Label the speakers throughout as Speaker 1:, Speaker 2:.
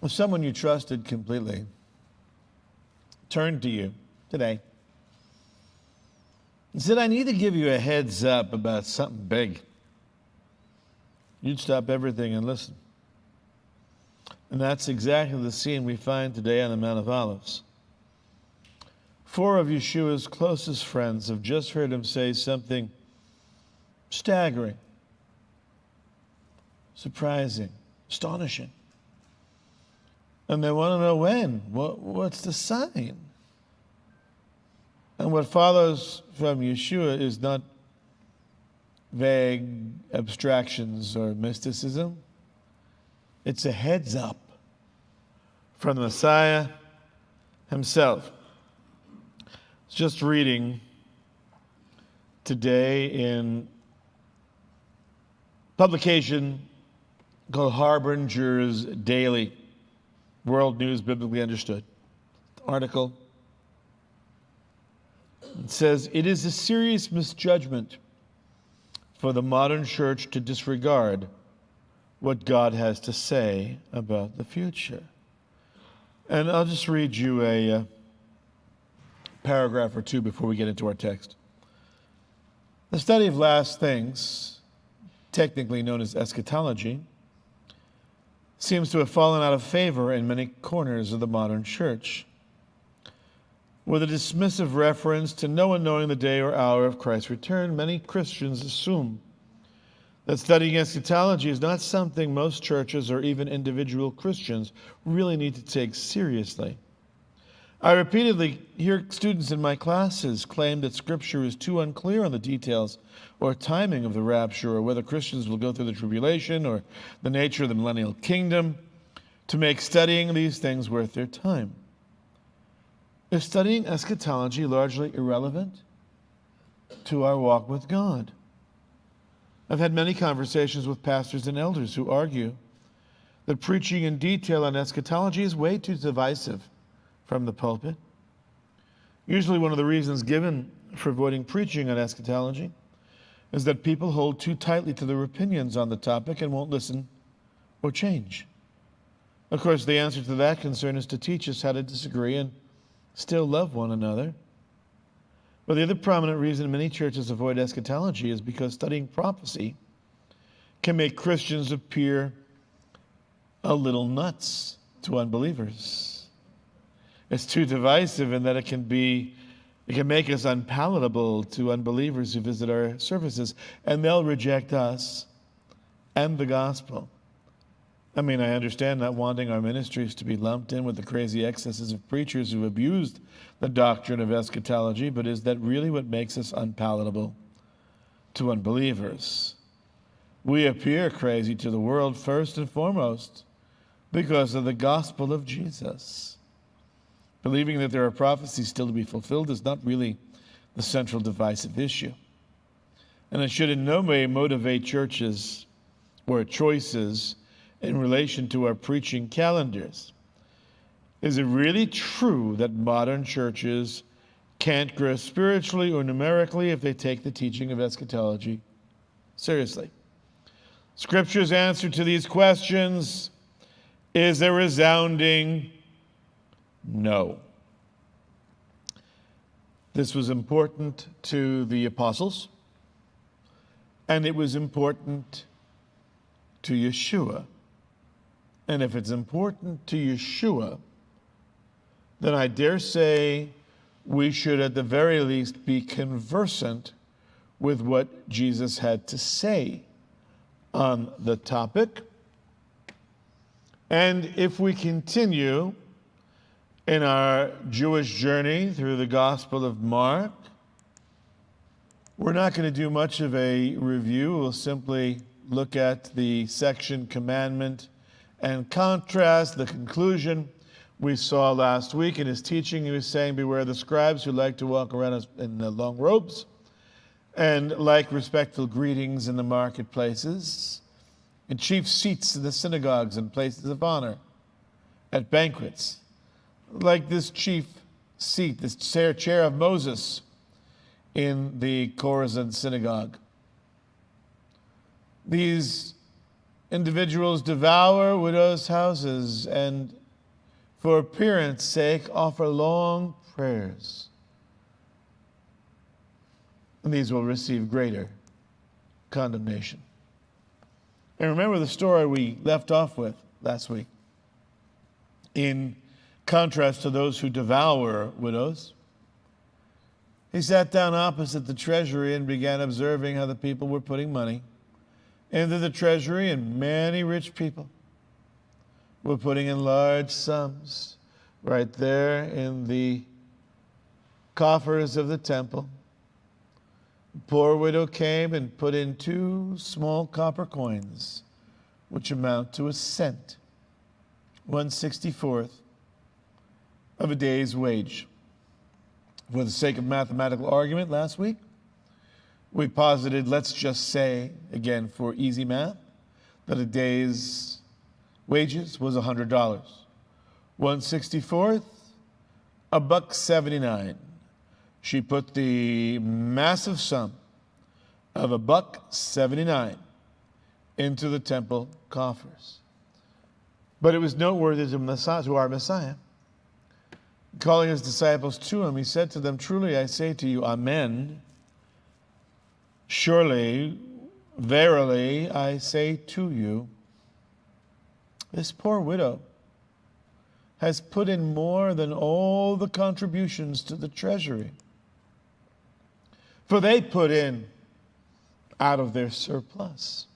Speaker 1: if someone you trusted completely turned to you today and said, I need to give you a heads up about something big, you'd stop everything and listen. And that's exactly the scene we find today on the Mount of Olives. 4 of Yeshua's closest friends have just heard him say something staggering, surprising, astonishing. And they want to know when. What's the sign? And what follows from Yeshua is not vague abstractions or mysticism. It's a heads up from the Messiah himself. Just reading today in publication called Harbinger's Daily, World News Biblically Understood article. It says, it is a serious misjudgment for the modern church to disregard what God has to say about the future. And I'll just read you a paragraph or two before we get into our text. The study of last things, technically known as eschatology, seems to have fallen out of favor in many corners of the modern church. With a dismissive reference to no one knowing the day or hour of Christ's return, many Christians assume that studying eschatology is not something most churches or even individual Christians really need to take seriously. I repeatedly hear students in my classes claim that Scripture is too unclear on the details or timing of the rapture, or whether Christians will go through the tribulation or the nature of the millennial kingdom, to make studying these things worth their time. Is studying eschatology largely irrelevant to our walk with God? I've had many conversations with pastors and elders who argue that preaching in detail on eschatology is way too divisive from the pulpit. Usually one of the reasons given for avoiding preaching on eschatology is that people hold too tightly to their opinions on the topic and won't listen or change. Of course, the answer to that concern is to teach us how to disagree and still love one another. But the other prominent reason many churches avoid eschatology is because studying prophecy can make Christians appear a little nuts to unbelievers. It's too divisive in that it can make us unpalatable to unbelievers who visit our services, and they'll reject us and the gospel. I mean, I understand not wanting our ministries to be lumped in with the crazy excesses of preachers who abused the doctrine of eschatology, but is that really what makes us unpalatable to unbelievers? We appear crazy to the world first and foremost because of the gospel of Jesus. Believing that there are prophecies still to be fulfilled is not really the central divisive issue. And it should in no way motivate churches or choices in relation to our preaching calendars. Is it really true that modern churches can't grow spiritually or numerically if they take the teaching of eschatology seriously? Scripture's answer to these questions is a resounding no. This was important to the apostles, and it was important to Yeshua. And if it's important to Yeshua, then I dare say we should at the very least be conversant with what Jesus had to say on the topic. And if we continue in our Jewish journey through the Gospel of Mark, we're not going to do much of a review. We'll simply look at the section commandment and contrast. The conclusion we saw last week in his teaching. He was saying, beware the scribes who like to walk around in long robes and like respectful greetings in the marketplaces, and chief seats in the synagogues and places of honor at banquets, like this chief seat, this chair of Moses in the Chorazin synagogue. These individuals devour widows' houses and for appearance sake offer long prayers. And these will receive greater condemnation. And remember the story we left off with last week. In contrast to those who devour widows, he sat down opposite the treasury and began observing how the people were putting money into the treasury, and many rich people were putting in large sums right there in the coffers of the temple. The poor widow came and put in 2 small copper coins, which amount to a cent, 1/64th of a day's wage. For the sake of mathematical argument last week, we posited, let's just say, again for easy math, that a day's wages was $100. 1/64th, $1.79. She put the massive sum of $1.79 into the temple coffers. But it was noteworthy to our Messiah. Calling his disciples to him, he said to them, "Truly I say to you, amen. Surely, verily, I say to you, this poor widow has put in more than all the contributions to the treasury. For they put in out of their surplus."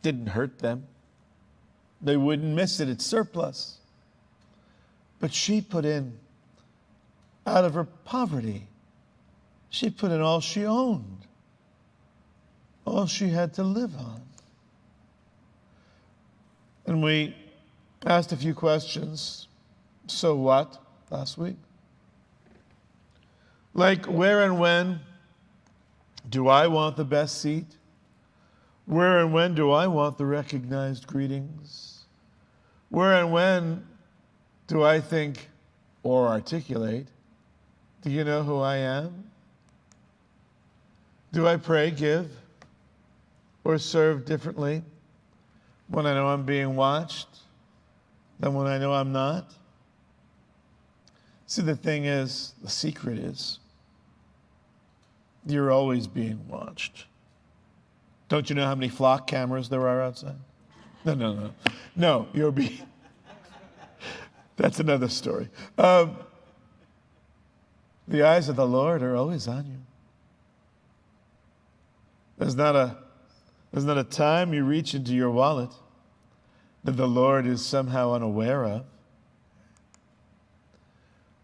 Speaker 1: Didn't hurt them. They wouldn't miss it. It's surplus. But she put in out of her poverty. She put in all she owned, all she had to live on. And we asked a few questions. So what? Last week. Like, where and when do I want the best seat? Where and when do I want the recognized greetings? Where and when do I think or articulate, do you know who I am? Do I pray, give, or serve differently when I know I'm being watched than when I know I'm not? See, the thing is, the secret is, you're always being watched. Don't you know how many flock cameras there are outside? No. No, you're being... That's another story. The eyes of the Lord are always on you. There's not a time you reach into your wallet that the Lord is somehow unaware of.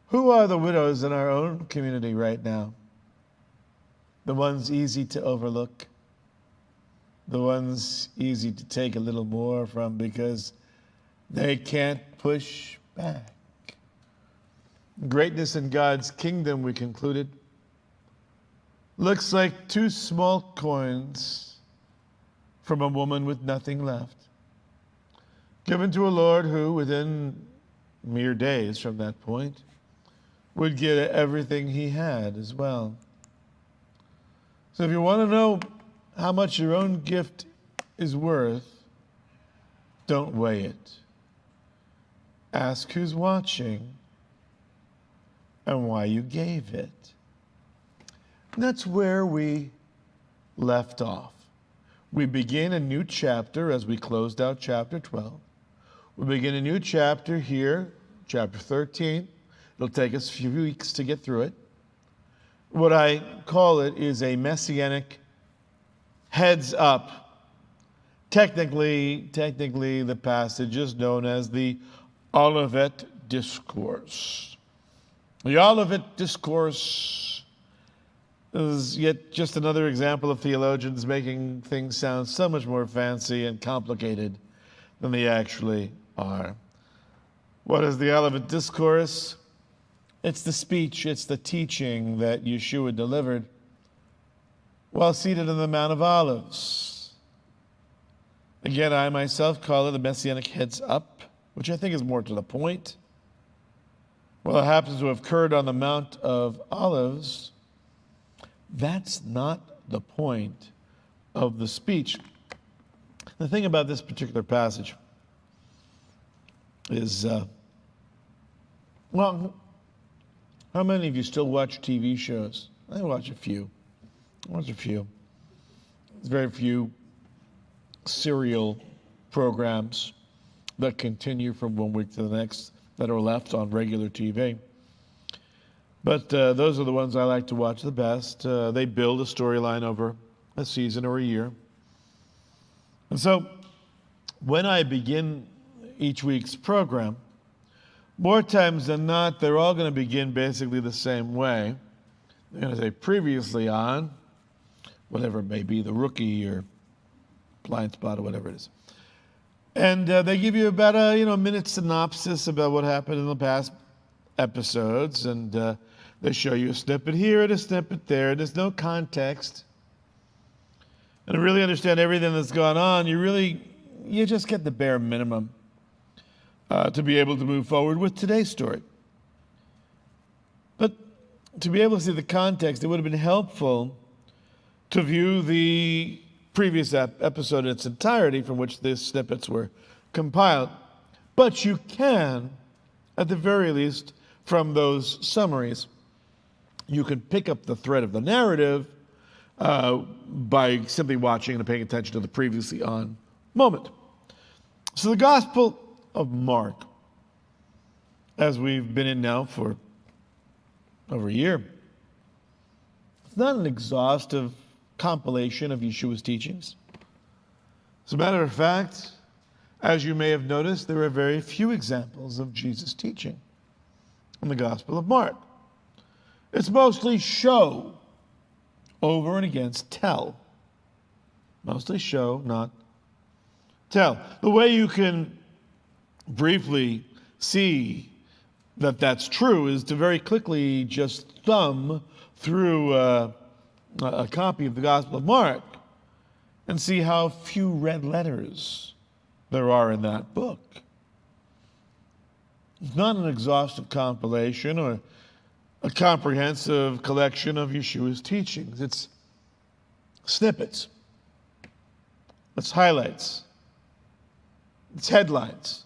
Speaker 1: Who are the widows in our own community right now? The ones easy to overlook. The ones easy to take a little more from because they can't push back. Greatness in God's kingdom, we concluded, looks like 2 small coins from a woman with nothing left, given to a Lord who, within mere days from that point, would get everything he had as well. So if you want to know how much your own gift is worth, don't weigh it. Ask who's watching and why you gave it. And that's where we left off. We begin a new chapter as we closed out chapter 12. We begin a new chapter here, chapter 13. It'll take us a few weeks to get through it. What I call it is a messianic heads up. Technically, the passage is known as the Olivet Discourse. The Olivet Discourse is yet just another example of theologians making things sound so much more fancy and complicated than they actually are. What is the Olivet Discourse? It's the speech, it's the teaching that Yeshua delivered while seated on the Mount of Olives. Again, I myself call it the Messianic heads up, which I think is more to the point. Well, it happens to have occurred on the Mount of Olives. That's not the point of the speech. The thing about this particular passage is, well, how many of you still watch TV shows? I watch a few. There's very few serial programs that continue from one week to the next that are left on regular TV. But those are the ones I like to watch the best. They build a storyline over a season or a year. And so when I begin each week's program, more times than not, they're all going to begin basically the same way. They're going to say previously on, whatever it may be, the rookie or blind spot or whatever it is. And they give you about a minute synopsis about what happened in the past episodes, and they show you a snippet here and a snippet there. There's no context. And to really understand everything that's gone on, you just get the bare minimum to be able to move forward with today's story. But to be able to see the context, it would have been helpful to view the previous episode in its entirety from which these snippets were compiled. But you can, at the very least, from those summaries, you can pick up the thread of the narrative by simply watching and paying attention to the previously on moment. So the Gospel of Mark, as we've been in now for over a year, it's not an exhaustive compilation of Yeshua's teachings. As a matter of fact, as you may have noticed, there are very few examples of Jesus' teaching in the Gospel of Mark. It's mostly show over and against tell. Mostly show, not tell. The way you can briefly see that that's true is to very quickly just thumb through a copy of the Gospel of Mark and see how few red letters there are in that book. It's not an exhaustive compilation or a comprehensive collection of Yeshua's teachings. It's snippets. It's highlights. It's headlines.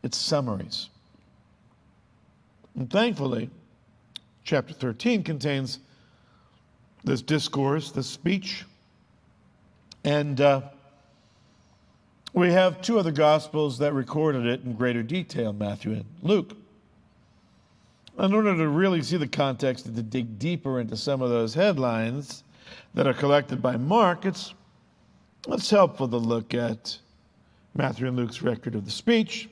Speaker 1: It's summaries. And thankfully, chapter 13 contains this discourse, this speech. And we have two other Gospels that recorded it in greater detail, Matthew and Luke. In order to really see the context and to dig deeper into some of those headlines that are collected by Mark, it's helpful to look at Matthew and Luke's record of the speech.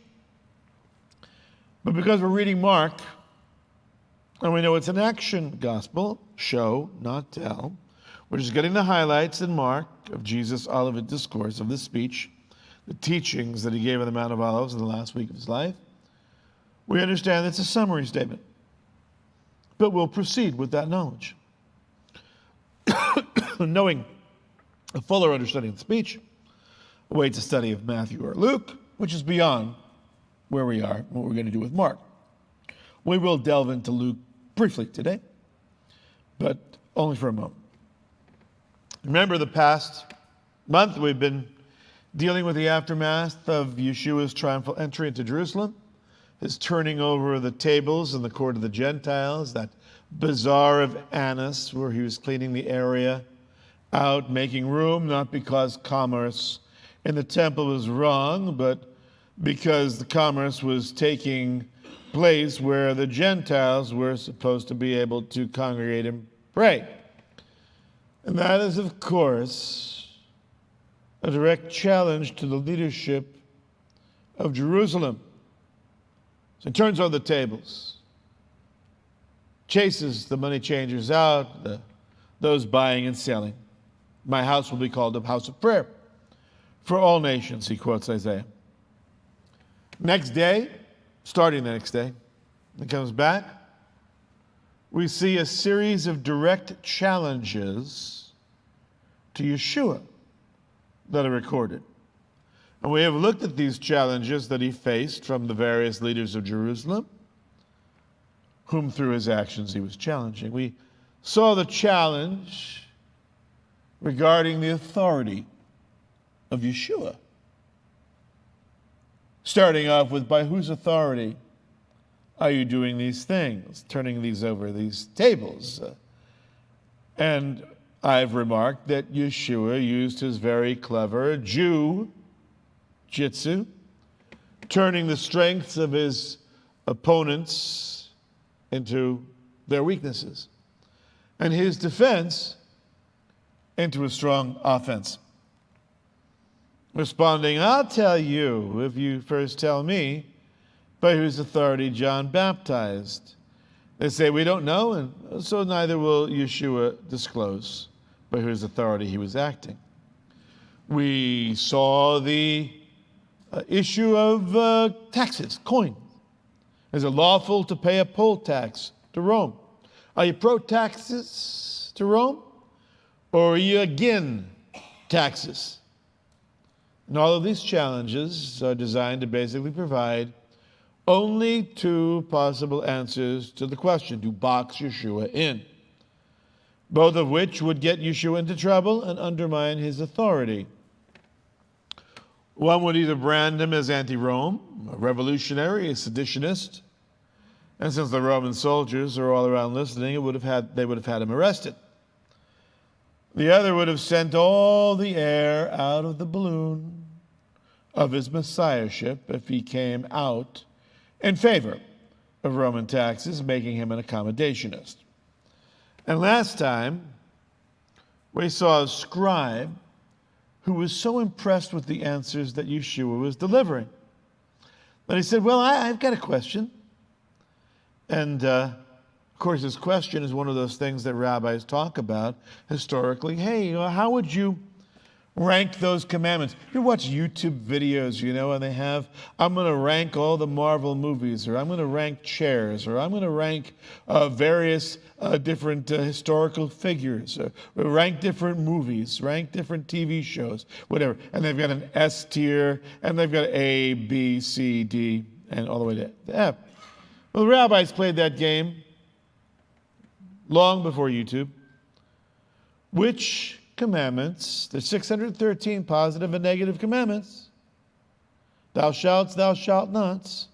Speaker 1: But because we're reading Mark, and we know it's an action gospel, show, not tell, we're just getting the highlights in Mark of Jesus' Olivet discourse of this speech, the teachings that he gave on the Mount of Olives in the last week of his life. We understand it's a summary statement, but we'll proceed with that knowledge. Knowing a fuller understanding of the speech awaits a study of Matthew or Luke, which is beyond where we are, what we're going to do with Mark. We will delve into Luke briefly today, but only for a moment. Remember, the past month we've been dealing with the aftermath of Yeshua's triumphal entry into Jerusalem, his turning over the tables in the court of the Gentiles, that bazaar of Annas where he was cleaning the area out, making room, not because commerce in the temple was wrong, but because the commerce was taking place where the Gentiles were supposed to be able to congregate and pray. And that is, of course, a direct challenge to the leadership of Jerusalem. So he turns over the tables, chases the money changers out, those buying and selling. My house will be called a house of prayer for all nations, he quotes Isaiah. Next day, starting the next day, he comes back. We see a series of direct challenges to Yeshua that are recorded. And we have looked at these challenges that he faced from the various leaders of Jerusalem, whom through his actions he was challenging. We saw the challenge regarding the authority of Yeshua. Starting off with, by whose authority are you doing these things, turning these over, these tables? And I've remarked that Yeshua used his very clever Jew-jitsu, turning the strengths of his opponents into their weaknesses, and his defense into a strong offense. Responding, I'll tell you if you first tell me by whose authority John baptized. They say, we don't know, and so neither will Yeshua disclose by whose authority he was acting. We saw the issue of taxes, coin. Is it lawful to pay a poll tax to Rome? Are you pro-taxes to Rome? Or are you against taxes? And all of these challenges are designed to basically provide only two possible answers to the question, to box Yeshua in, both of which would get Yeshua into trouble and undermine his authority. One would either brand him as anti-Rome, a revolutionary, a seditionist, and since the Roman soldiers are all around listening, they would have had him arrested. The other would have sent all the air out of the balloon of his messiahship if he came out in favor of Roman taxes, making him an accommodationist. And last time, we saw a scribe who was so impressed with the answers that Yeshua was delivering that he said, well, I've got a question. And of course, his question is one of those things that rabbis talk about historically. Hey, how would you rank those commandments? You watch YouTube videos, and they have, I'm going to rank all the Marvel movies, or I'm going to rank chairs, or I'm going to rank various different historical figures, or rank different movies, rank different TV shows, whatever. And they've got an S tier, and they've got A, B, C, D, and all the way to F. Well, the rabbis played that game long before YouTube. Which commandments, the 613 positive and negative commandments, thou shalt nots,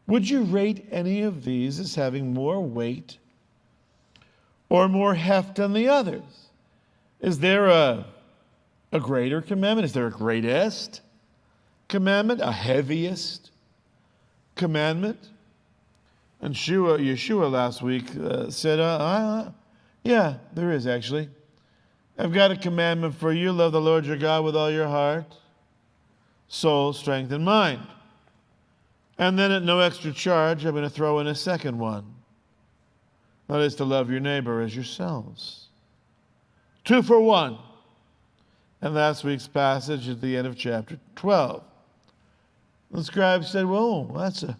Speaker 1: would you rate any of these as having more weight or more heft than the others? Is there a greater commandment? Is there a greatest commandment? A heaviest commandment? And Yeshua last week said, yeah, there is actually. I've got a commandment for you. Love the Lord your God with all your heart, soul, strength, and mind. And then at no extra charge, I'm going to throw in a second one. That is to love your neighbor as yourselves. 2 for 1. And last week's passage at the end of chapter 12. The scribe said, well, that's a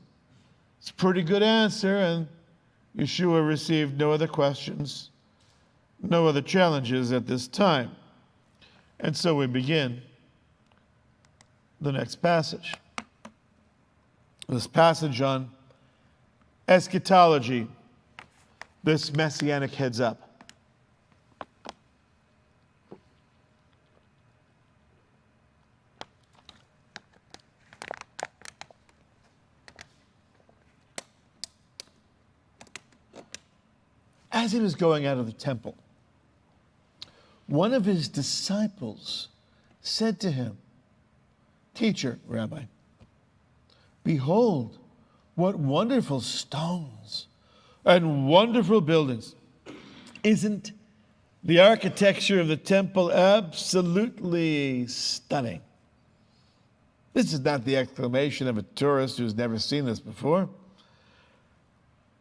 Speaker 1: pretty good answer. And Yeshua received no other questions, no other challenges at this time. And so we begin the next passage. This passage on eschatology, this messianic heads up. As he was going out of the temple, one of his disciples said to him, Teacher, Rabbi, behold, what wonderful stones and wonderful buildings. Isn't the architecture of the temple absolutely stunning? This is not the exclamation of a tourist who's never seen this before.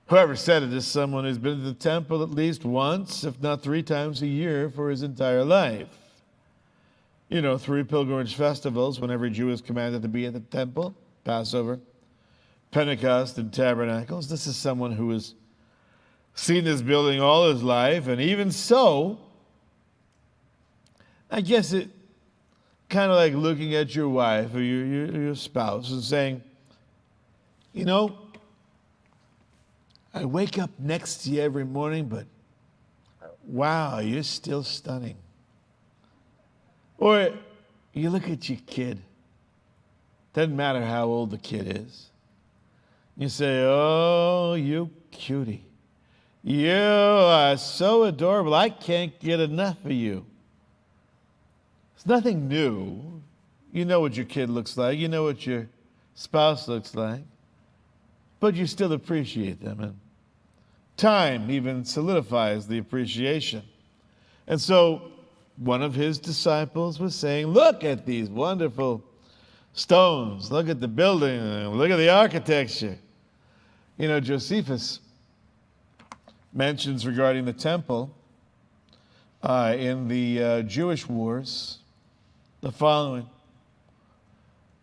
Speaker 1: Whoever said it is someone who's been to the temple at least once, if not 3 times a year for his entire life. 3 pilgrimage festivals when every Jew is commanded to be at the temple, Passover, Pentecost, and Tabernacles. This is someone who has seen this building all his life, and even so, I guess it kind of like looking at your wife or your spouse and saying, I wake up next to you every morning, but wow, you're still stunning. Or You look at your kid. Doesn't matter how old the kid is. You say, oh, you cutie. You are so adorable. I can't get enough of you. It's nothing new. You know what your kid looks like. You know what your spouse looks like. But you still appreciate them. And time even solidifies the appreciation. And so one of his disciples was saying, look at these wonderful stones. Look at the building. Look at the architecture. You know, Josephus mentions regarding the temple in the Jewish wars the following.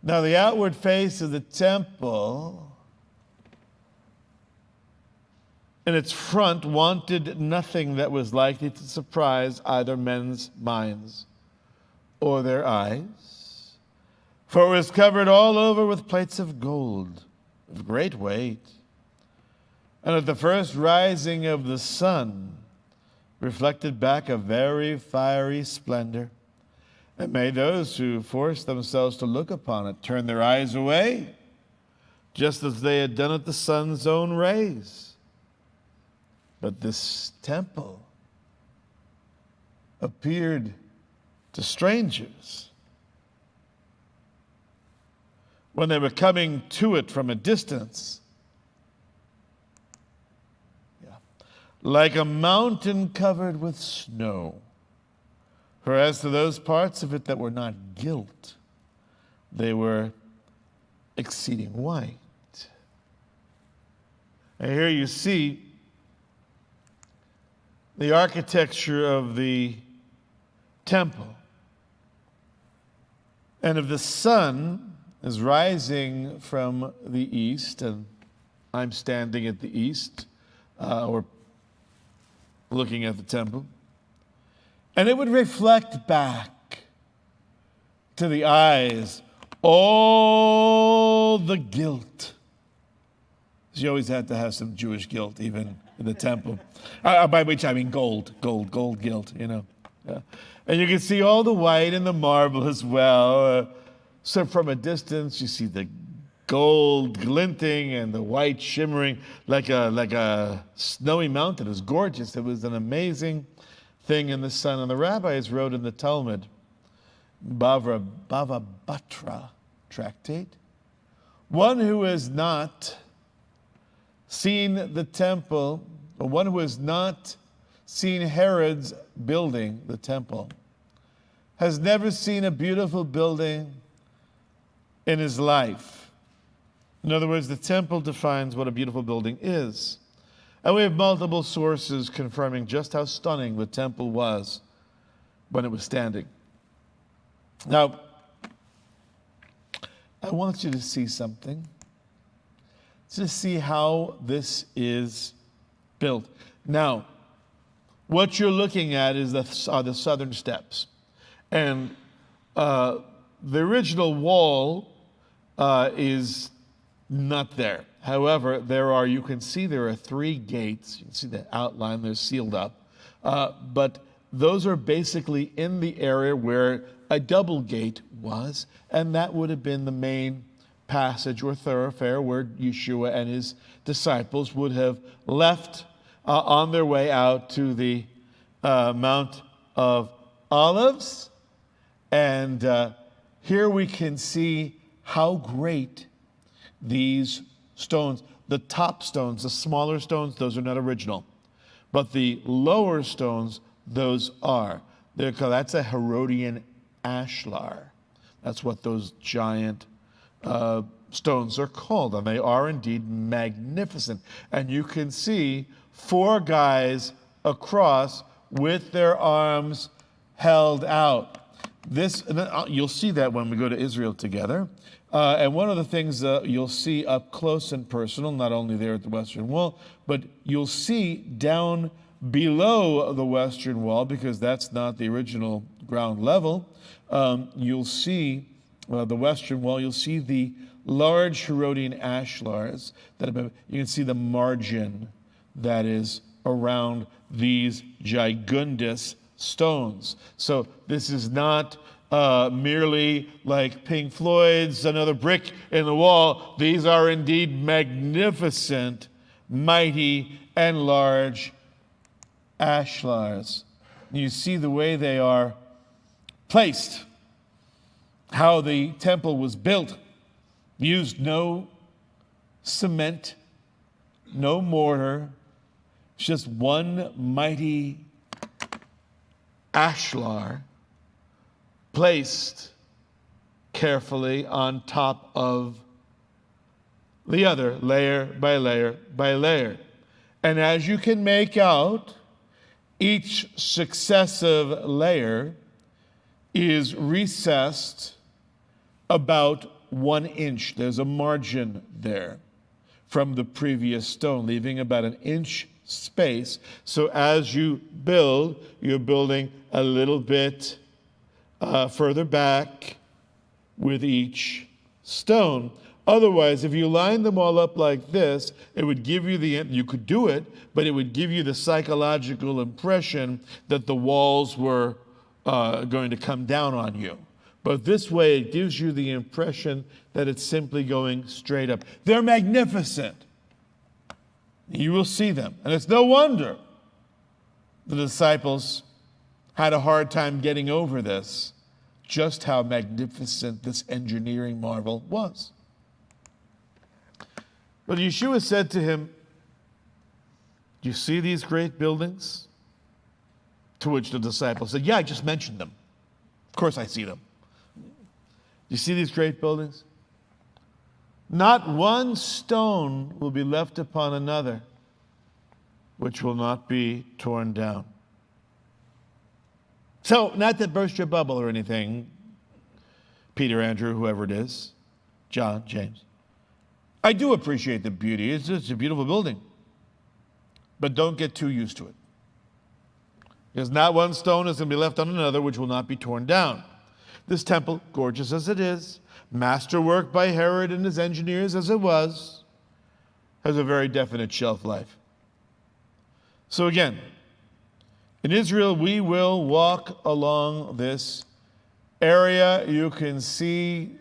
Speaker 1: Now, the outward face of the temple in its front wanted nothing that was likely to surprise either men's minds or their eyes, for it was covered all over with plates of gold of great weight. And at the first rising of the sun reflected back a very fiery splendor that made those who forced themselves to look upon it turn their eyes away, just as they had done at the sun's own rays. But this temple appeared to strangers when they were coming to it from a distance, like a mountain covered with snow. For as to those parts of it that were not gilt, they were exceeding white. And here you see the architecture of the temple. And if the sun is rising from the east, and I'm standing at the east, or looking at the temple, and it would reflect back to the eyes all the guilt. You always had to have some Jewish guilt, even in the temple. By which I mean gold guilt, you know. Yeah. And you can see all the white and the marble as well. So from a distance, you see the gold glinting and the white shimmering like a snowy mountain. It was gorgeous. It was an amazing thing in the sun. And the rabbis wrote in the Talmud, Bava Batra tractate, one who has not seen the temple, or one who has not seen Herod's building the temple, has never seen a beautiful building in his life. In other words, the temple defines what a beautiful building is. And we have multiple sources confirming just how stunning the temple was when it was standing. Now, I want you to see something, to see how this is built. Now, what you're looking at are the southern steps. And the original wall is not there. However, you can see there are 3 gates. You can see the outline, they're sealed up. But those are basically in the area where a double gate was, and that would have been the main passage or thoroughfare where Yeshua and his disciples would have left on their way out to the Mount of Olives. And here we can see how great these stones, the top stones, the smaller stones, those are not original. But the lower stones, those are. That's a Herodian ashlar. That's what those giant stones are called. And they are indeed magnificent. And you can see 4 guys across with their arms held out. You'll see that when we go to Israel together. And one of the things you'll see up close and personal, not only there at the Western Wall, but you'll see down below the Western Wall, because that's not the original ground level, you'll see the Western Wall, you'll see the large Herodian ashlars. You can see the margin that is around these gigundous stones. So this is not merely like Pink Floyd's Another Brick in the Wall. These are indeed magnificent, mighty, and large ashlars. You see the way they are placed, how the temple was built. Used no cement, no mortar, just one mighty ashlar placed carefully on top of the other, layer by layer by layer. And as you can make out, each successive layer is recessed about 1 inch. There's a margin there from the previous stone, leaving about an inch space. So as you build, you're building a little bit further back with each stone. Otherwise, if you line them all up like this, it would give you you could do it, but it would give you the psychological impression that the walls were going to come down on you. But this way, it gives you the impression that it's simply going straight up. They're magnificent. You will see them. And it's no wonder the disciples had a hard time getting over this, just how magnificent this engineering marvel was. But Yeshua said to him, "Do you see these great buildings?" To which the disciples said, "Yeah, I just mentioned them. Of course I see them. Do you see these great buildings? Not one stone will be left upon another which will not be torn down." So, not to burst your bubble or anything, Peter, Andrew, whoever it is, John, James. I do appreciate the beauty. It's a beautiful building. But don't get too used to it. Because not one stone is going to be left on another which will not be torn down. This temple, gorgeous as it is, masterwork by Herod and his engineers as it was, has a very definite shelf life. So again, in Israel, we will walk along this area. You can see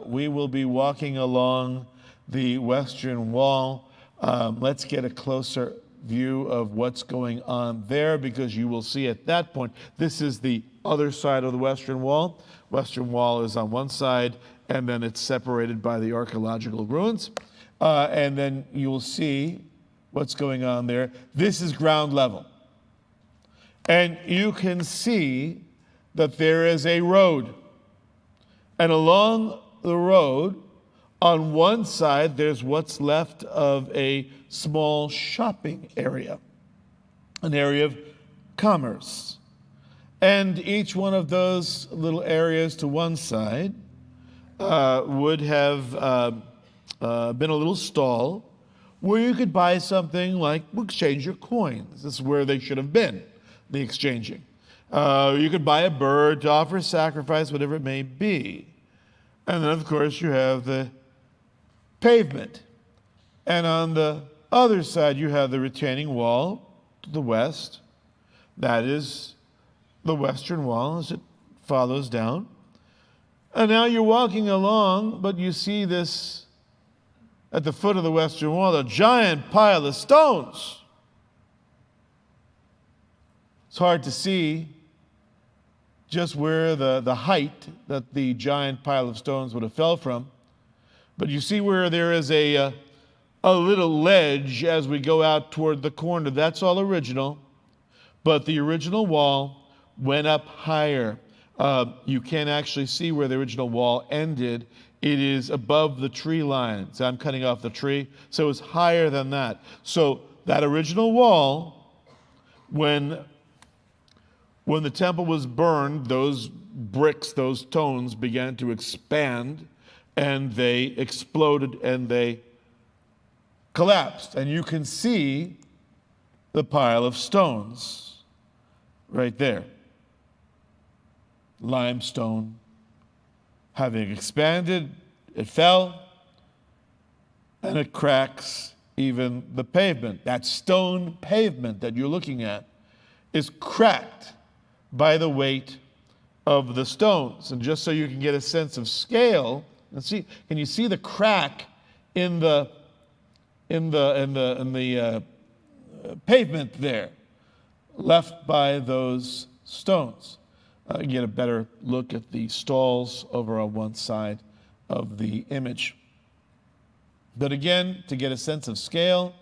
Speaker 1: we will be walking along the Western Wall. Let's get a closer view of what's going on there, because you will see at that point, this is the other side of the Western Wall. Western Wall is on one side, and then it's separated by the archaeological ruins. And then you will see what's going on there. This is ground level. And you can see that there is a road. And along the road, on one side, there's what's left of a small shopping area, an area of commerce. And each one of those little areas to one side would have been a little stall where you could buy something like exchange your coins. This is where they should have been, the exchanging. You could buy a bird to offer sacrifice, whatever it may be. And then, of course, you have the pavement. And on the other side, you have the retaining wall to the west. That is the Western Wall as it follows down. And now you're walking along, but you see this, at the foot of the Western Wall, a giant pile of stones. It's hard to see just where the height that the giant pile of stones would have fell from. But you see where there is a little ledge as we go out toward the corner. That's all original. But the original wall went up higher. You can't actually see where the original wall ended. It is above the tree line. So I'm cutting off the tree. So it's higher than that. So that original wall, when the temple was burned, those bricks, those stones began to expand, and they exploded and they collapsed. And you can see the pile of stones right there. Limestone. Having expanded, it fell, and it cracks even the pavement. That stone pavement that you're looking at is cracked by the weight of the stones. And just so you can get a sense of scale, and see, can you see the crack in the pavement there, left by those stones? You get a better look at the stalls over on one side of the image. But again, to get a sense of scale,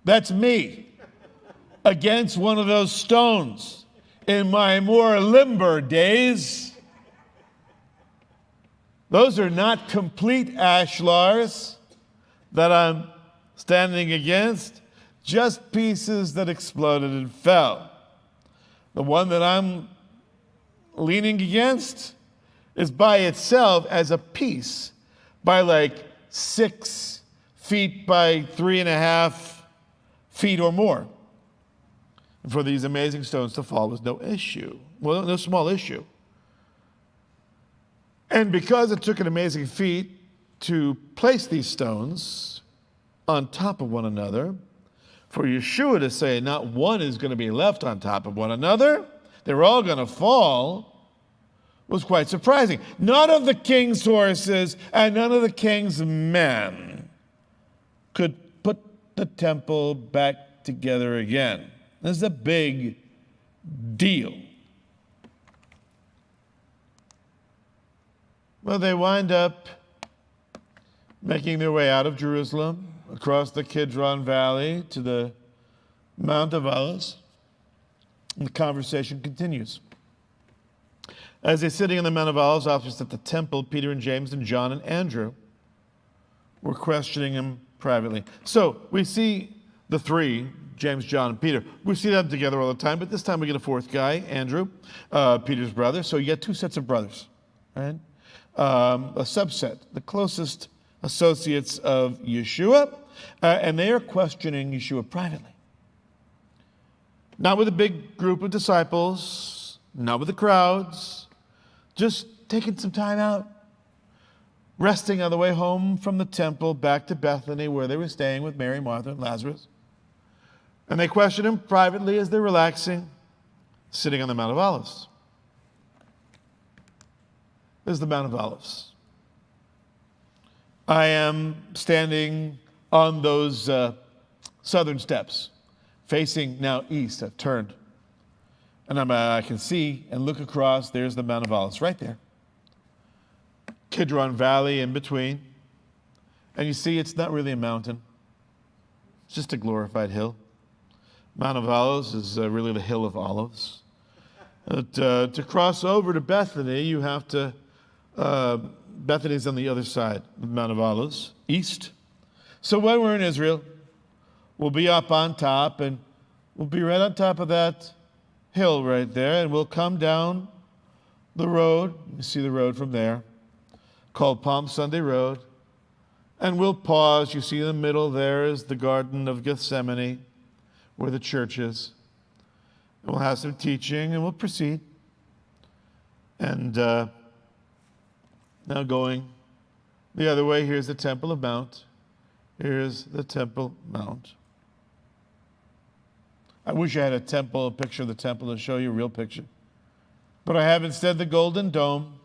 Speaker 1: that's me against one of those stones in my more limber days. Those are not complete ashlars that I'm standing against, just pieces that exploded and fell. The one that I'm leaning against is by itself as a piece, by like 6 feet by 3.5 feet or more. And for these amazing stones to fall was no issue. Well, no small issue. And because it took an amazing feat to place these stones on top of one another, for Yeshua to say not one is going to be left on top of one another, they're all going to fall, was quite surprising. None of the king's horses and none of the king's men could put the temple back together again. This is a big deal. Well, they wind up making their way out of Jerusalem, across the Kidron Valley to the Mount of Olives. And the conversation continues. As they're sitting on the Mount of Olives opposite the temple, Peter and James and John and Andrew were questioning him privately. So we see the three, James, John, and Peter. We see them together all the time, but this time we get a fourth guy, Andrew, Peter's brother. So you get two sets of brothers, right? A subset, the closest associates of Yeshua, and they are questioning Yeshua privately. Not with a big group of disciples, not with the crowds, just taking some time out, resting on the way home from the temple back to Bethany, where they were staying with Mary, Martha, and Lazarus. And they question him privately as they're relaxing, sitting on the Mount of Olives. This is the Mount of Olives. I am standing on those southern steps, facing now east. I've turned. And I can see and look across. There's the Mount of Olives right there. Kidron Valley in between. And you see it's not really a mountain. It's just a glorified hill. Mount of Olives is really the Hill of Olives. But, to cross over to Bethany, you have to... Bethany's on the other side of the Mount of Olives, east. So when we're in Israel, we'll be up on top, and we'll be right on top of that hill right there, and we'll come down the road. You see the road from there, called Palm Sunday Road. And we'll pause. You see in the middle there is the Garden of Gethsemane, where the church is. And we'll have some teaching, and we'll proceed. And now going the other way, here's the Temple of Mount. Here's the Temple Mount. I wish I had a picture of the temple to show you a real picture. But I have instead the Golden Dome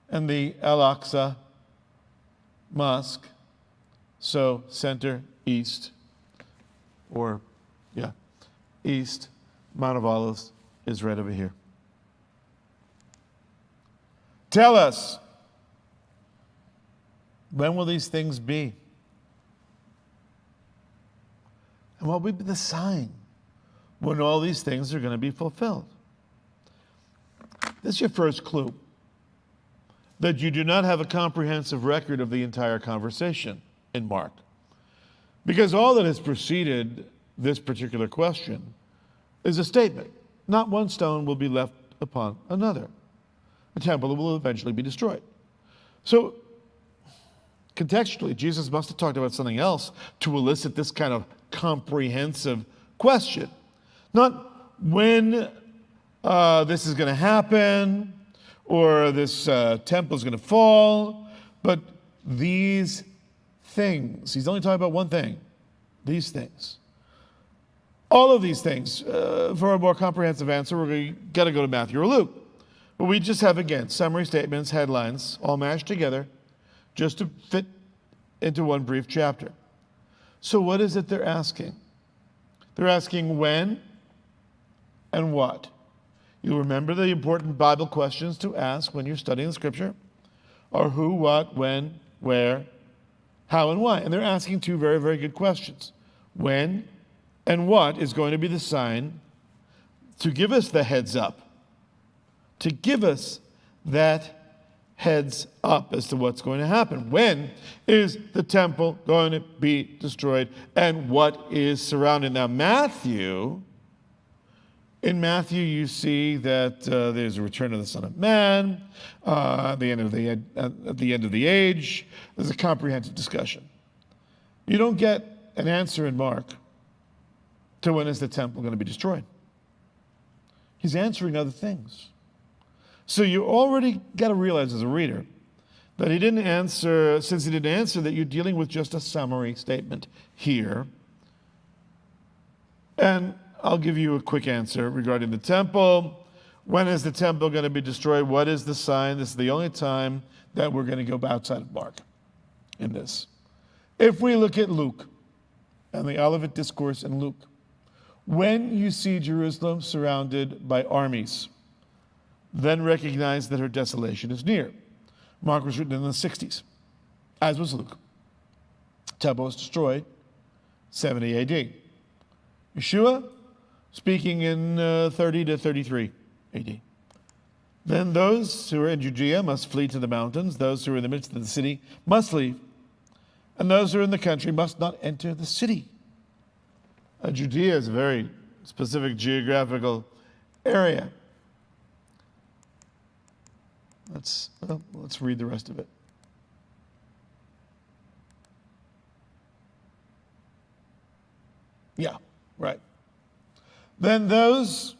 Speaker 1: and the Al-Aqsa Mosque. So center, east, east, Mount of Olives is right over here. Tell us, when will these things be? And what will be the sign when all these things are going to be fulfilled? This is your first clue, that you do not have a comprehensive record of the entire conversation in Mark. Because all that has preceded this particular question is a statement. Not one stone will be left upon another. The temple will eventually be destroyed. So, contextually, Jesus must have talked about something else to elicit this kind of comprehensive question. Not when this is going to happen, or this temple is going to fall, but these things. He's only talking about one thing, these things. All of these things. For a more comprehensive answer, we're got to go to Matthew or Luke. But we just have, again, summary statements, headlines, all mashed together just to fit into one brief chapter. So what is it they're asking? They're asking when and what. You'll remember the important Bible questions to ask when you're studying the Scripture are who, what, when, where, how, and why. And they're asking two very, very good questions. When and what is going to be the sign to give us the heads up, to give us that heads up as to what's going to happen. When is the temple going to be destroyed, and what is surrounding? Now, in Matthew, you see that there's a return of the Son of Man, at the end of the age. There's a comprehensive discussion. You don't get an answer in Mark to when is the temple going to be destroyed. He's answering other things. So you already got to realize as a reader that he didn't answer, since he didn't answer, that you're dealing with just a summary statement here. And I'll give you a quick answer regarding the temple. When is the temple going to be destroyed? What is the sign? This is the only time that we're going to go outside of Mark in this. If we look at Luke and the Olivet Discourse in Luke, when you see Jerusalem surrounded by armies, then recognize that her desolation is near. Mark was written in the 60s, as was Luke. Temple was destroyed 70 AD. Yeshua, speaking in 30 to 33 AD. Then those who are in Judea must flee to the mountains. Those who are in the midst of the city must leave. And those who are in the country must not enter the city. Judea is a very specific geographical area. Let's read the rest of it. Yeah, right. Then those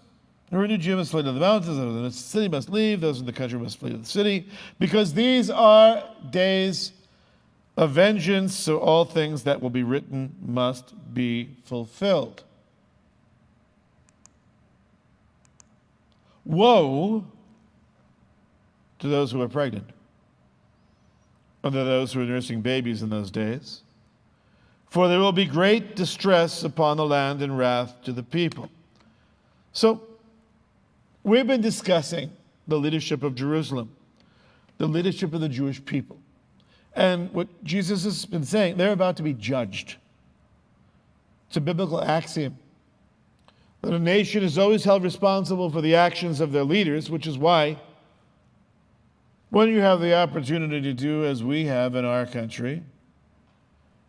Speaker 1: who are in Judea must flee to the mountains, those in the city must leave, those in the country must flee to the city, because these are days of vengeance, so all things that will be written must be fulfilled. Woe to those who are pregnant, and to those who are nursing babies in those days, for there will be great distress upon the land and wrath to the people. So, we've been discussing the leadership of Jerusalem, the leadership of the Jewish people. And what Jesus has been saying, they're about to be judged. It's a biblical axiom that a nation is always held responsible for the actions of their leaders, which is why when you have the opportunity to do as we have in our country,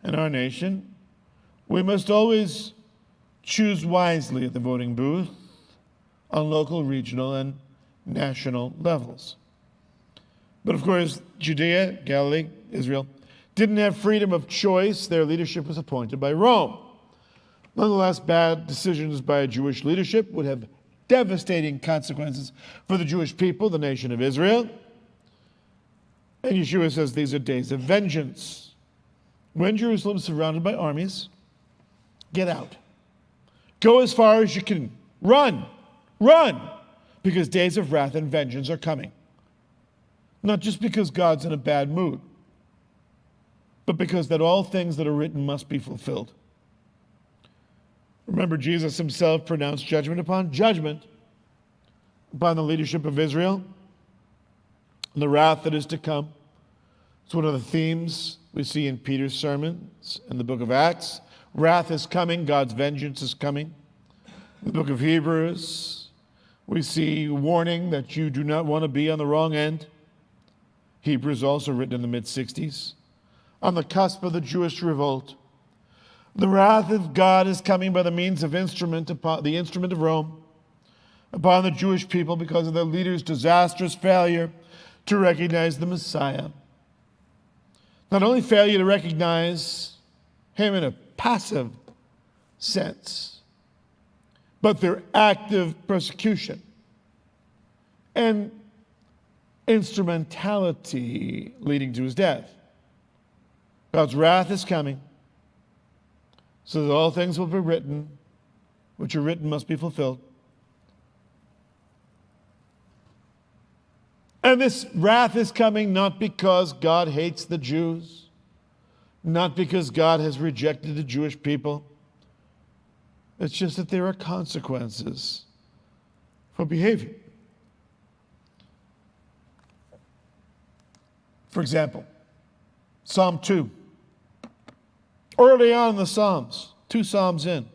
Speaker 1: in our nation, we must always choose wisely at the voting booth on local, regional, and national levels. But of course, Judea, Galilee, Israel didn't have freedom of choice. Their leadership was appointed by Rome. Nonetheless, bad decisions by Jewish leadership would have devastating consequences for the Jewish people, the nation of Israel. And Yeshua says these are days of vengeance. When Jerusalem is surrounded by armies, get out. Go as far as you can. Run. Run. Because days of wrath and vengeance are coming. Not just because God's in a bad mood, but because that all things that are written must be fulfilled. Remember, Jesus himself pronounced judgment upon the leadership of Israel, and the wrath that is to come. It's one of the themes we see in Peter's sermons in the book of Acts. Wrath is coming, God's vengeance is coming. In the book of Hebrews, we see warning that you do not want to be on the wrong end. Hebrews also written in the mid-60s, on the cusp of the Jewish revolt. The wrath of God is coming by the means of the instrument of Rome upon the Jewish people because of their leaders' disastrous failure to recognize the Messiah. Not only failure to recognize him in a passive sense, but their active persecution and instrumentality leading to his death. God's wrath is coming, so that all things will be written, which are written must be fulfilled. And this wrath is coming not because God hates the Jews, not because God has rejected the Jewish people. It's just that there are consequences for behavior. For example, Psalm 2. Early on in the Psalms, 2 Psalms in,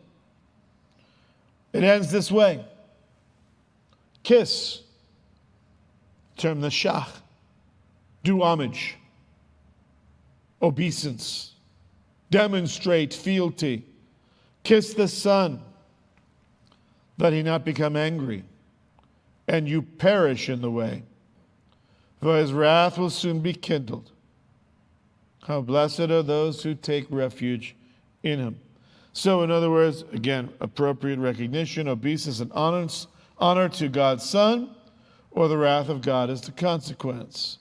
Speaker 1: it ends this way. Kiss, term the shach, do homage, obeisance, demonstrate fealty, kiss the Son, that he not become angry, and you perish in the way, for his wrath will soon be kindled. How blessed are those who take refuge in him. So, in other words, again, appropriate recognition, obeisance, and honor to God's Son, or the wrath of God is the consequence.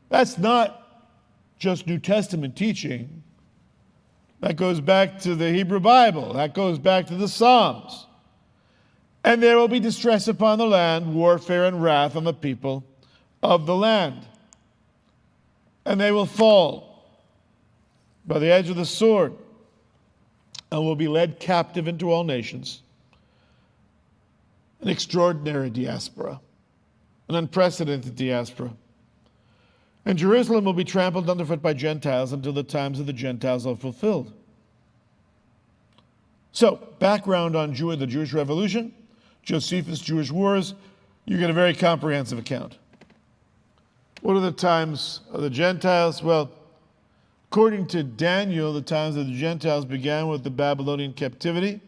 Speaker 1: That's not just New Testament teaching. That goes back to the Hebrew Bible. That goes back to the Psalms. And there will be distress upon the land, warfare and wrath on the people of the land. And they will fall by the edge of the sword and will be led captive into all nations. An extraordinary diaspora, an unprecedented diaspora. And Jerusalem will be trampled underfoot by Gentiles until the times of the Gentiles are fulfilled. So, background on the Jewish Revolution, Josephus' Jewish Wars, you get a very comprehensive account. What are the times of the Gentiles? Well, according to Daniel, the times of the Gentiles began with the Babylonian captivity,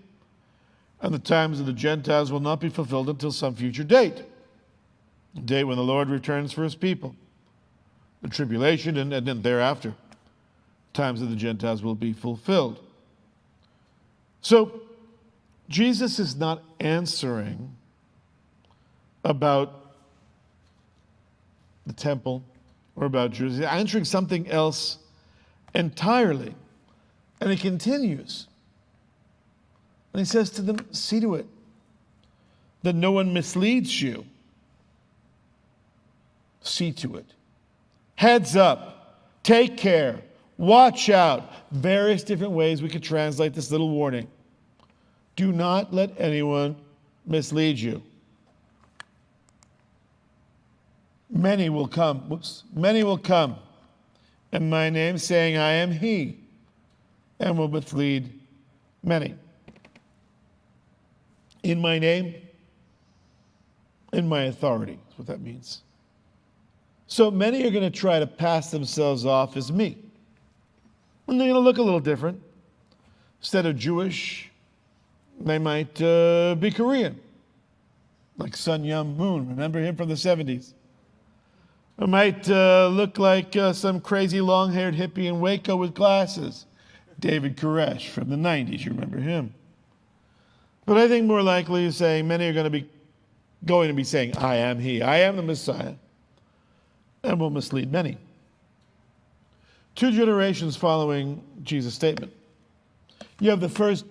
Speaker 1: and the times of the Gentiles will not be fulfilled until some future date, the date when the Lord returns for his people. The tribulation, and then thereafter, times of the Gentiles will be fulfilled. So, Jesus is not answering about the temple or about Jerusalem. He's answering something else entirely. And he continues. And he says to them, see to it that no one misleads you. See to it. Heads up. Take care. Watch out. Various different ways we could translate this little warning. Do not let anyone mislead you. Many will come. Many will come in my name, saying, I am he, and will mislead many. In my name, in my authority, is what that means. So many are going to try to pass themselves off as me. And they're going to look a little different. Instead of Jewish, they might be Korean, like Sun Myung Moon. Remember him from the 70s? It might look like some crazy long-haired hippie in Waco with glasses. David Koresh from the 90s, you remember him. But I think more likely is saying, many are going to be saying, I am he, I am the Messiah, and will mislead many. 2 generations following Jesus' statement, you have the first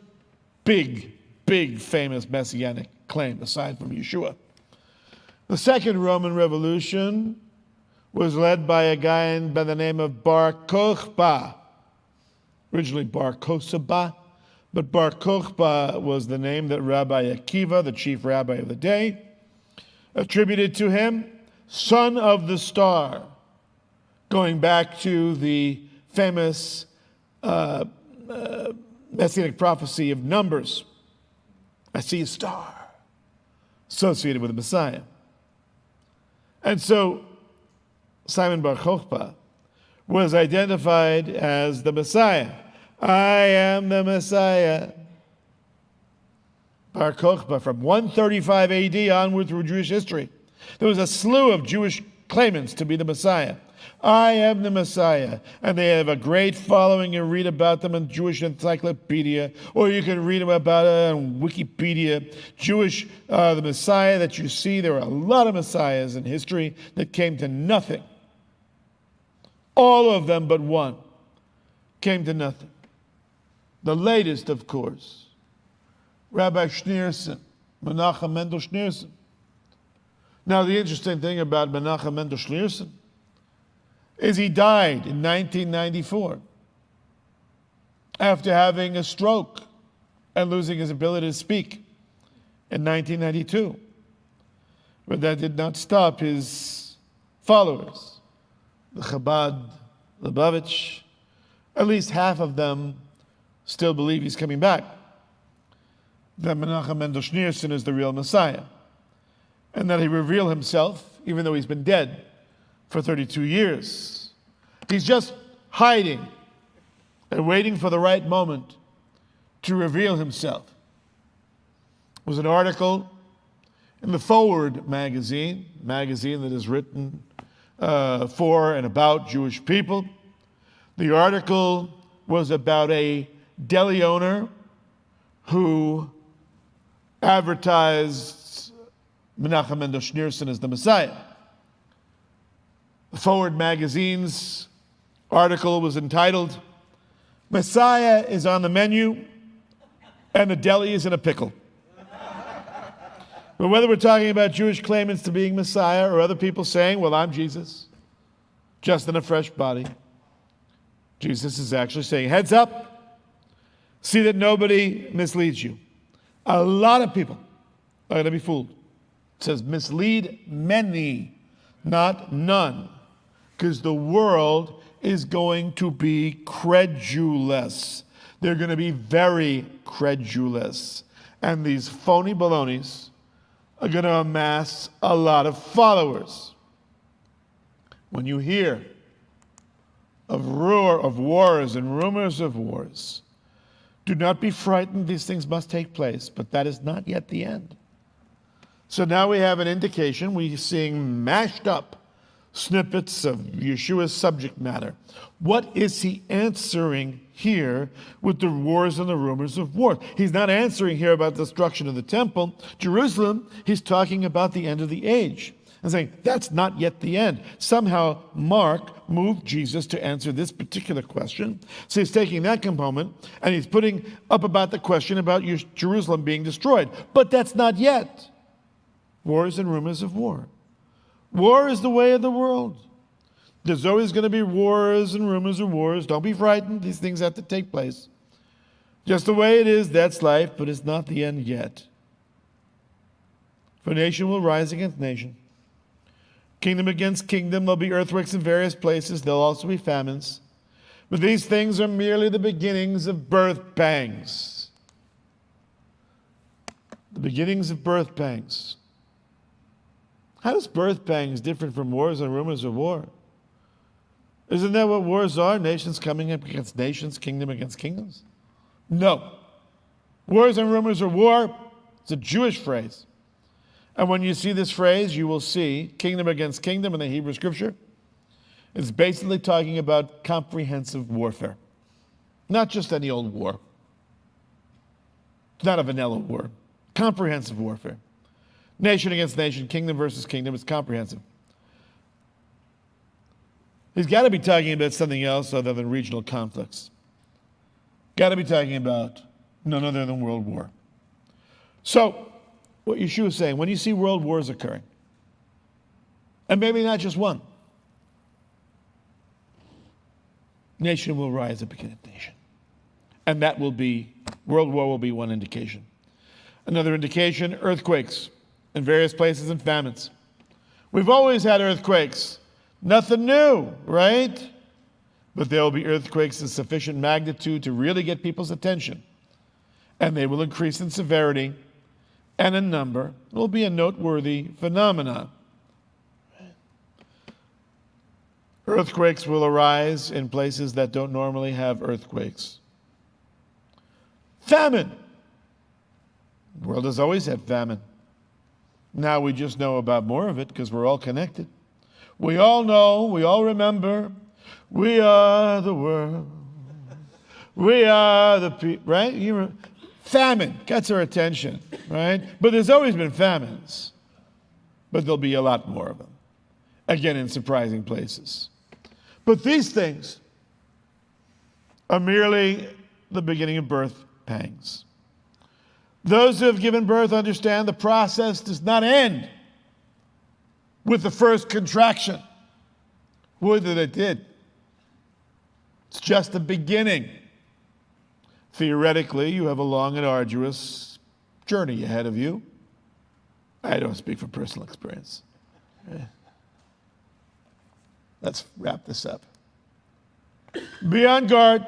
Speaker 1: big, famous messianic claim, aside from Yeshua. The second Roman Revolution was led by a guy by the name of Bar Kokhba. Originally Bar Kokhba, but Bar Kokhba was the name that Rabbi Akiva, the chief rabbi of the day, attributed to him, son of the star, going back to the famous messianic prophecy of Numbers. I see a star associated with the Messiah. And so Simon Bar Kokhba was identified as the Messiah. I am the Messiah. Bar Kokhba, from 135 AD onward through Jewish history, there was a slew of Jewish claimants to be the Messiah. I am the Messiah. And they have a great following. You read about them in Jewish Encyclopedia, or you can read about it on Wikipedia. Jewish, the Messiah that you see, there are a lot of Messiahs in history that came to nothing. All of them but one came to nothing. The latest, of course, Rabbi Schneerson, Menachem Mendel Schneerson, Now, the interesting thing about Menachem Mendel Schneerson is he died in 1994 after having a stroke and losing his ability to speak in 1992. But that did not stop his followers, the Chabad Lubavitch. At least half of them still believe he's coming back, that Menachem Mendel Schneerson is the real Messiah, and that he revealed himself even though he's been dead for 32 years. He's just hiding and waiting for the right moment to reveal himself. There was an article in the Forward magazine that is written for and about Jewish people. The article was about a deli owner who advertised Menachem Mendel Schneerson as the Messiah. The Forward magazine's article was entitled, "Messiah is on the menu and the deli is in a pickle." But whether we're talking about Jewish claimants to being Messiah or other people saying, well, I'm Jesus, just in a fresh body, Jesus is actually saying, heads up, see that nobody misleads you. A lot of people are going to be fooled. It says mislead many, not none, because the world is going to be credulous. They're going to be very credulous. And these phony balonies are going to amass a lot of followers. When you hear of roar of wars and rumors of wars, do not be frightened. These things must take place, but that is not yet the end. So now we have an indication. We're seeing mashed up snippets of Yeshua's subject matter. What is he answering here with the wars and the rumors of war? He's not answering here about the destruction of the temple, Jerusalem. He's talking about the end of the age and saying that's not yet the end. Somehow Mark moved Jesus to answer this particular question. So he's taking that component and he's putting up about the question about Jerusalem being destroyed. But that's not yet. Wars and rumors of war. War is the way of the world. There's always going to be wars and rumors of wars. Don't be frightened. These things have to take place. Just the way it is, that's life, but it's not the end yet. For nation will rise against nation. Kingdom against kingdom. There'll be earthquakes in various places. There'll also be famines. But these things are merely the beginnings of birth pangs. The beginnings of birth pangs. How does birth pangs different from wars and rumors of war? Isn't that what wars are? Nations coming up against nations, kingdom against kingdoms? No. Wars and rumors of war, it's a Jewish phrase. And when you see this phrase, you will see kingdom against kingdom in the Hebrew scripture. It's basically talking about comprehensive warfare. Not just any old war. It's not a vanilla war. Comprehensive warfare. Nation against nation, kingdom versus kingdom, it's comprehensive. He's got to be talking about something else other than regional conflicts. Got to be talking about none other than world war. So, what Yeshua is saying, when you see world wars occurring, and maybe not just one, nation will rise up against nation. And that will be, world war will be one indication. Another indication, earthquakes in various places and famines. We've always had earthquakes. Nothing new, right? But there will be earthquakes in sufficient magnitude to really get people's attention. And they will increase in severity and in number. It will be a noteworthy phenomenon. Earthquakes will arise in places that don't normally have earthquakes. Famine. The world has always had famine. Now we just know about more of it because we're all connected. We all know, we all remember, we are the world. We are the people, right? Famine gets our attention, right? But there's always been famines. But there'll be a lot more of them. Again, in surprising places. But these things are merely the beginning of birth pangs. Those who have given birth understand the process does not end with the first contraction. Would that it did. It's just the beginning. Theoretically, you have a long and arduous journey ahead of you. I don't speak from personal experience. Let's wrap this up. Be on guard.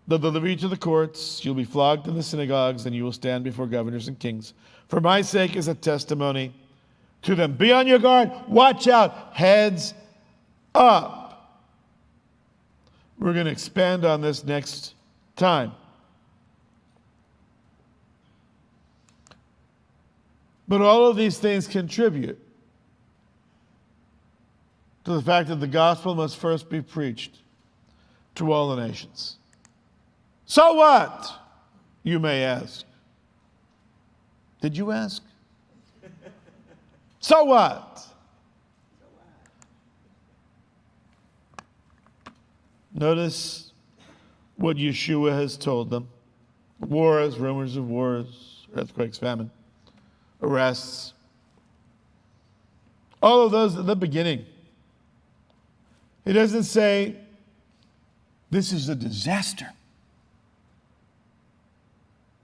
Speaker 1: They'll deliver you to the courts. You'll be flogged in the synagogues, and you will stand before governors and kings. For my sake is a testimony to them. Be on your guard. Watch out. Heads up. We're going to expand on this next time. But all of these things contribute to the fact that the gospel must first be preached to all the nations. So what? You may ask. Did you ask? So what? Notice what Yeshua has told them. Wars, rumors of wars, earthquakes, famine, arrests. All of those at the beginning. He doesn't say, this is a disaster.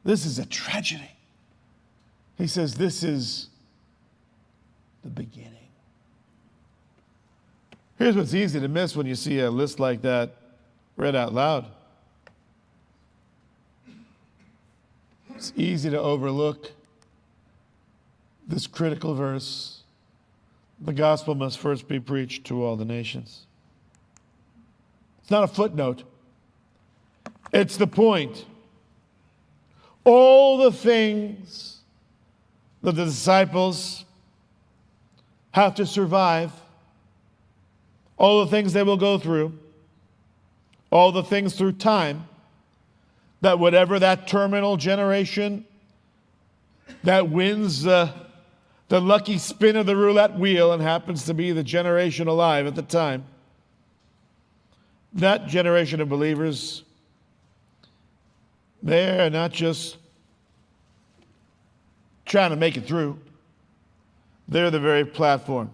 Speaker 1: This is a tragedy. He says, this is the beginning. Here's what's easy to miss when you see a list like that read out loud. It's easy to overlook this critical verse. The gospel must first be preached to all the nations. It's not a footnote. It's the point. All the things that the disciples have to survive, all the things they will go through, all the things through time, that whatever that terminal generation that wins the lucky spin of the roulette wheel and happens to be the generation alive at the time, that generation of believers, they're not just trying to make it through. They're the very platform.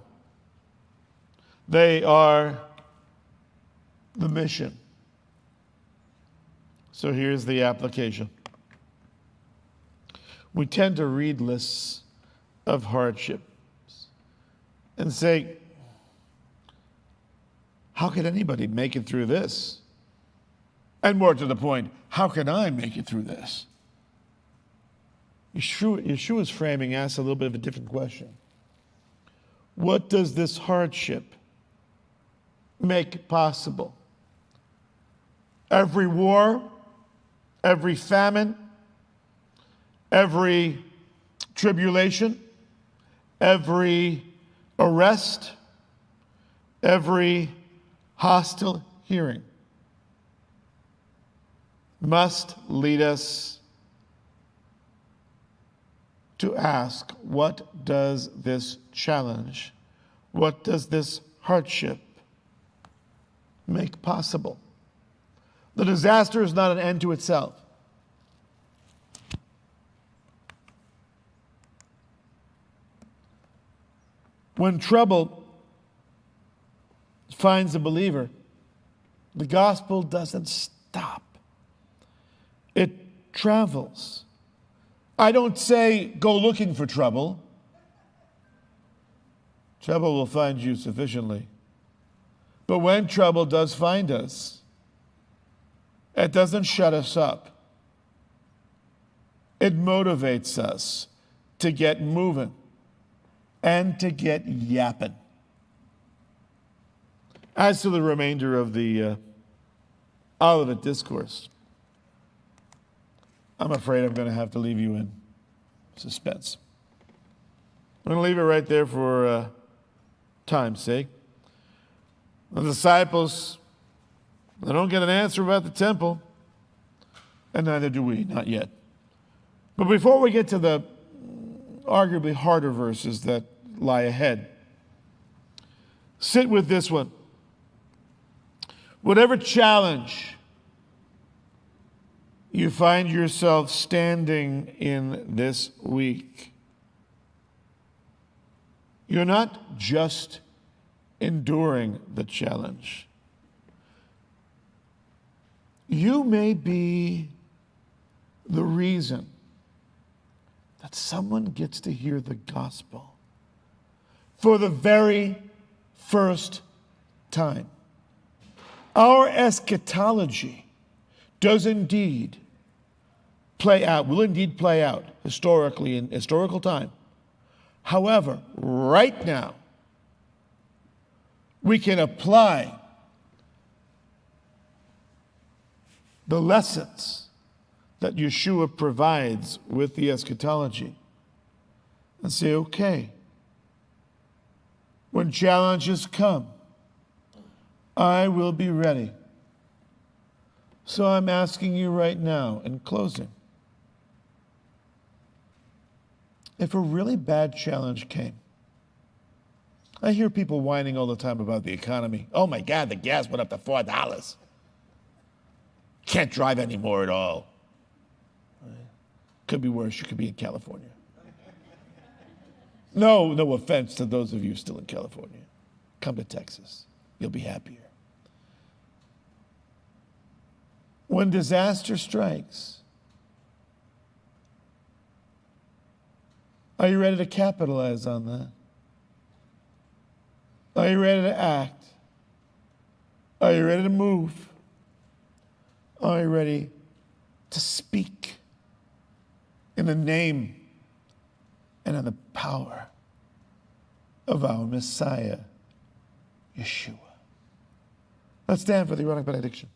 Speaker 1: They are the mission. So here's the application. We tend to read lists of hardships and say, how could anybody make it through this? And more to the point, how can I make it through this? Yeshua's framing asks a little bit of a different question. What does this hardship make possible? Every war, every famine, every tribulation, every arrest, every hostile hearing must lead us to ask, what does this challenge, what does this hardship make possible? The disaster is not an end to itself. When trouble finds a believer, the gospel doesn't stop. It travels. I don't say go looking for trouble. Trouble will find you sufficiently. But when trouble does find us, it doesn't shut us up. It motivates us to get moving and to get yapping. As to the remainder of the Olivet Discourse, I'm afraid I'm going to have to leave you in suspense. I'm going to leave it right there for time's sake. The disciples, they don't get an answer about the temple, and neither do we, not yet. But before we get to the arguably harder verses that lie ahead, sit with this one. Whatever challenge you find yourself standing in this week, You're not just enduring the challenge. You may be the reason that someone gets to hear the gospel for the very first time. Our eschatology does indeed play out, will indeed play out historically in historical time. However, right now, we can apply the lessons that Yeshua provides with the eschatology and say, okay, when challenges come, I will be ready. So I'm asking you right now, in closing, if a really bad challenge came, I hear people whining all the time about the economy. Oh my God, the gas went up to $4. Can't drive anymore at all. Could be worse, you could be in California. No offense to those of you still in California. Come to Texas, you'll be happier. When disaster strikes, are you ready to capitalize on that? Are you ready to act? Are you ready to move? Are you ready to speak in the name and in the power of our Messiah, Yeshua? Let's stand for the Aaronic benediction.